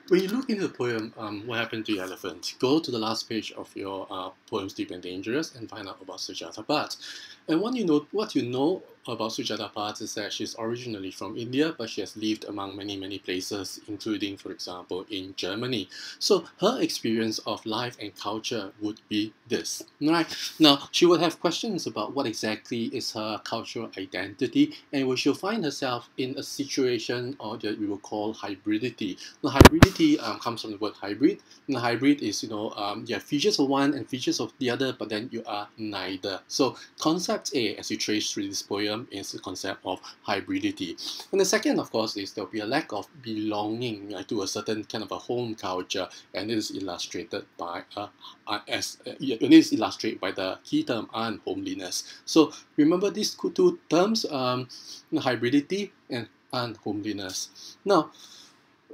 When you look into the poem, What Happened to the Elephant, go to the last page of your poem Deep and Dangerous and find out about Sujata Bhatt. And what you know about Sujata Bhatt is that she's originally from India, but she has lived among many, many places, including, for example, in Germany. So her experience of life and culture would be this, right? Now, she would have questions about what exactly is her cultural identity, and she'll find herself in a situation or that we will call hybridity. The hybridity comes from the word hybrid. And the hybrid is, you have features of one and features of the other, but then you are neither. So concept A, as you trace through this poem, is the concept of hybridity. And the second, of course, is there'll be a lack of belonging to a certain kind of a home culture, and it is illustrated by it is illustrated by the key term unhomeliness. So remember these two terms, hybridity and unhomeliness. Now,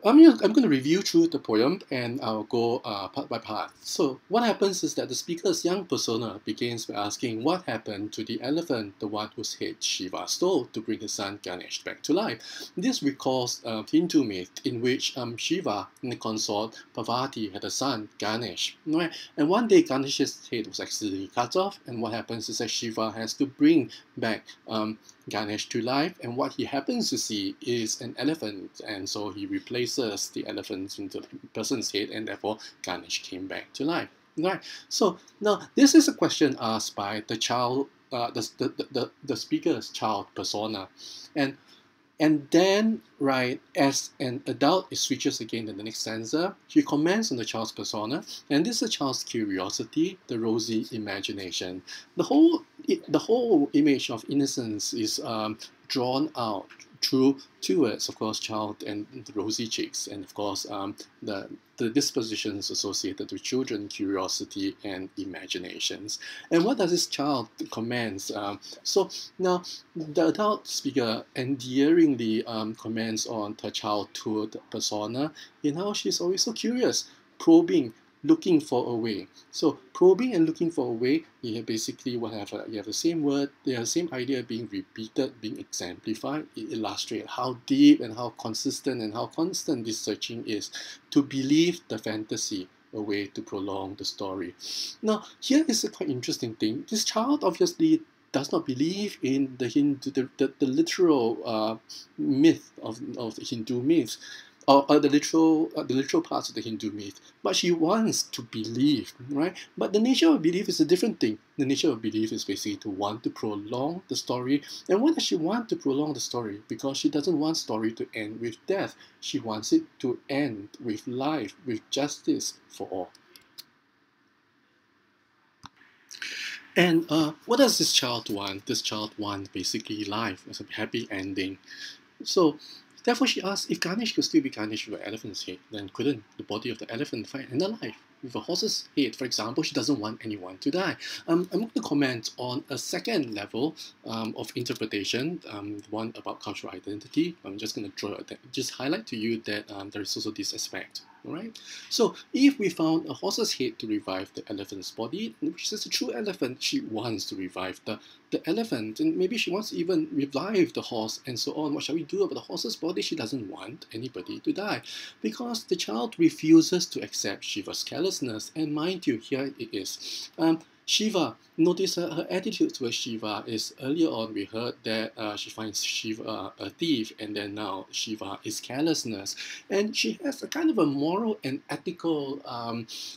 I'm going to review through the poem and I'll go part by part. So what happens is that the speaker's young persona begins by asking what happened to the elephant, the one whose head Shiva stole to bring his son Ganesh back to life. This recalls Hindu myth in which Shiva and the consort Parvati had a son, Ganesh. Right? And one day Ganesh's head was accidentally cut off, and what happens is that Shiva has to bring back Ganesh to life, and what he happens to see is an elephant, and so he replaces the elephant into the person's head, and therefore Ganesh came back to life. Right. So now this is a question asked by the child, the speaker's child persona, and then, right, as an adult, it switches again to the next stanza. She comments on the child's persona, and this is the child's curiosity, the rosy imagination. The whole image of innocence is drawn out through two words, of course, child and the rosy cheeks, and of course, the dispositions associated with children, curiosity and imaginations. And what does this child comments? So now the adult speaker endearingly comments on the childhood persona in how she's always so curious, probing, looking for a way. So probing and looking for a way, you have basically you have the same word, they have the same idea being repeated, being exemplified. It illustrates how deep and how consistent and how constant this searching is to believe the fantasy, a way to prolong the story. Now, here is a quite interesting thing. This child obviously does not believe in the Hindu, the literal myth of the Hindu myth, or the literal parts of the Hindu myth, but she wants to believe, right? But the nature of belief is a different thing. The nature of belief is basically to want to prolong the story. And why does she want to prolong the story? Because she doesn't want story to end with death. She wants it to end with life, with justice for all. And what does this child want? This child wants basically life as a happy ending. So, therefore, she asked if Ganesh could still be Ganesh with an elephant's head, then couldn't the body of the elephant find another life? With a horse's head, for example, she doesn't want anyone to die. I'm going to comment on a second level of interpretation, one about cultural identity. I'm just going to just highlight to you that there is also this aspect. Alright, so if we found a horse's head to revive the elephant's body, which is a true elephant, she wants to revive the elephant, and maybe she wants to even revive the horse and so on. What shall we do about the horse's body? She doesn't want anybody to die because the child refuses to accept Shiva's carelessness. And mind you, here it is. Shiva, notice her attitude towards Shiva is earlier on we heard that she finds Shiva a thief, and then now Shiva is carelessness. And she has a kind of a moral and ethical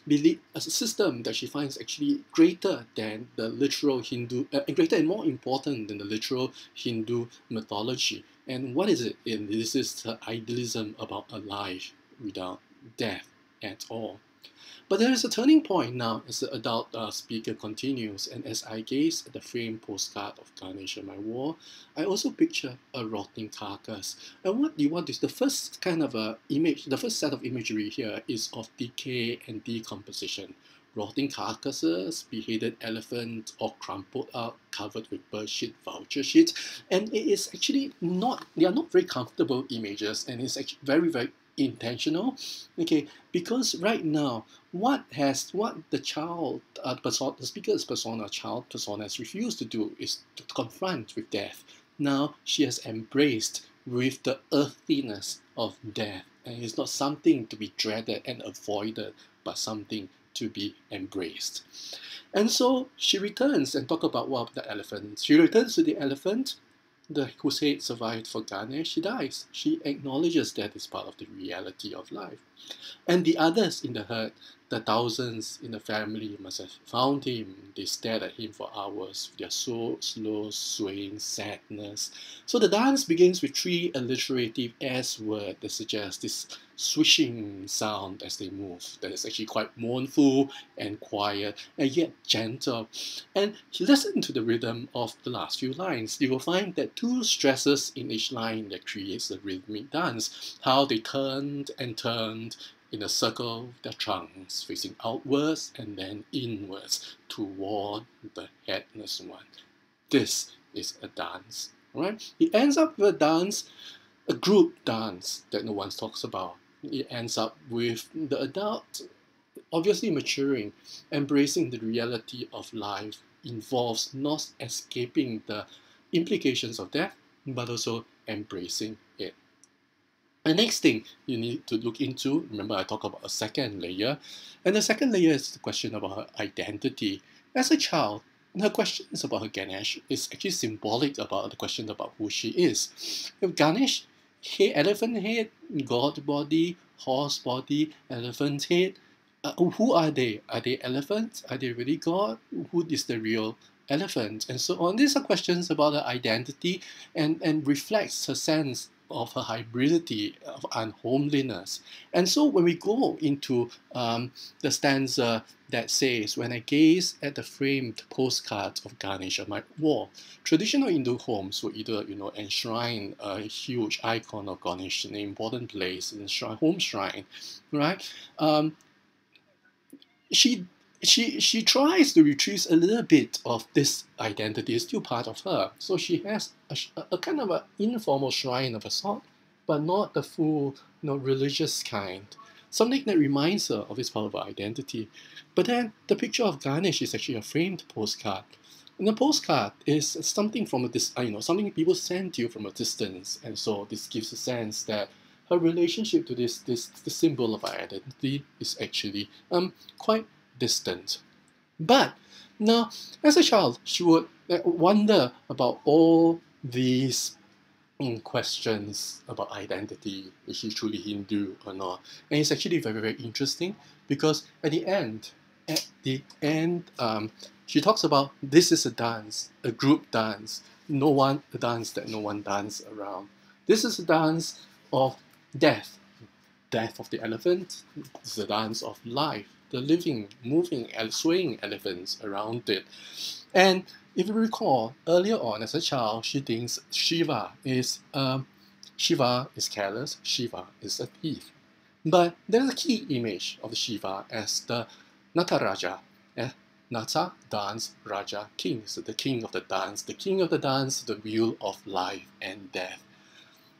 belief, a system that she finds actually greater than the literal Hindu, greater and more important than the literal Hindu mythology. And what is it? And this is her idealism about a life without death at all. But there is a turning point now as the adult speaker continues, and as I gaze at the framed postcard of Ganesh on my wall, I also picture a rotting carcass. And what you want is the first kind of image, the first set of imagery here is of decay and decomposition. Rotting carcasses, beheaded elephants, all crumpled up, covered with bird shit, vulture shit. And it is actually not, they are not very comfortable images, and it's actually very, very intentional. Okay, because right now, what the child, the speaker's persona, child persona, has refused to do is to confront with death. Now she has embraced with the earthiness of death, and it's not something to be dreaded and avoided, but something to be embraced. And so she returns and talk about the elephant. She returns to the elephant, whose head survived for Ganesh. She dies. She acknowledges that is part of the reality of life. And the others in the herd, the thousands in the family, must have found him. They stared at him for hours with their so slow swaying sadness. So the dance begins with 3 alliterative S words that suggest this swishing sound as they move. That is actually quite mournful and quiet and yet gentle. And if you listen to the rhythm of the last few lines, you will find that 2 stresses in each line that creates the rhythmic dance. How they turned and turned in a circle, their trunks facing outwards and then inwards toward the headless one. This is a dance, right? It ends up with a dance, a group dance that no one talks about. It ends up with the adult obviously maturing, embracing the reality of life involves not escaping the implications of death, but also embracing it. The next thing you need to look into, remember I talked about a second layer, and the second layer is the question about her identity. As a child, her questions about her Ganesh is actually symbolic about the question about who she is. If Ganesh, elephant head, god body, horse body, elephant head, who are they? Are they elephants? Are they really God? Who is the real elephant? And so on. These are questions about her identity and reflects her sense of her hybridity, of unhomeliness. And so when we go into the stanza that says, when I gaze at the framed postcards of Ganesh on my wall, traditional Hindu homes would either, enshrine a huge icon of Ganesh in an important place, in a home shrine, right? She tries to retrieve a little bit of this identity. It's still part of her. So she has a kind of an informal shrine of a sort, but not the full religious kind. Something that reminds her of this part of her identity. But then the picture of Ganesh is actually a framed postcard. And the postcard is something from something people send to you from a distance. And so this gives a sense that her relationship to this symbol of her identity is actually quite distant. But now, as a child, she would wonder about all these questions about identity. Is she truly Hindu or not? And it's actually very, very interesting because at the end, she talks about this is a dance, a group dance, a dance that no one dance around. This is a dance of death of the elephant. This is a dance of life, the living, moving, swaying elephants around it. And if you recall, earlier on as a child, she thinks Shiva is careless, Shiva is a thief. But there's a key image of Shiva as the Nataraja. Nata, dance, Raja, king. So the king of the dance, the wheel of life and death.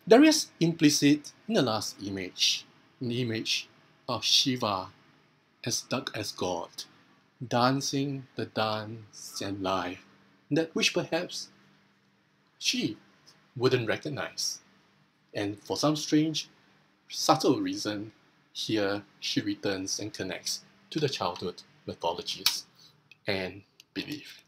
There is implicit in the last image, an image of Shiva as God, dancing the dance and life, that which perhaps she wouldn't recognize. And for some strange, subtle reason, here she returns and connects to the childhood mythologies and belief.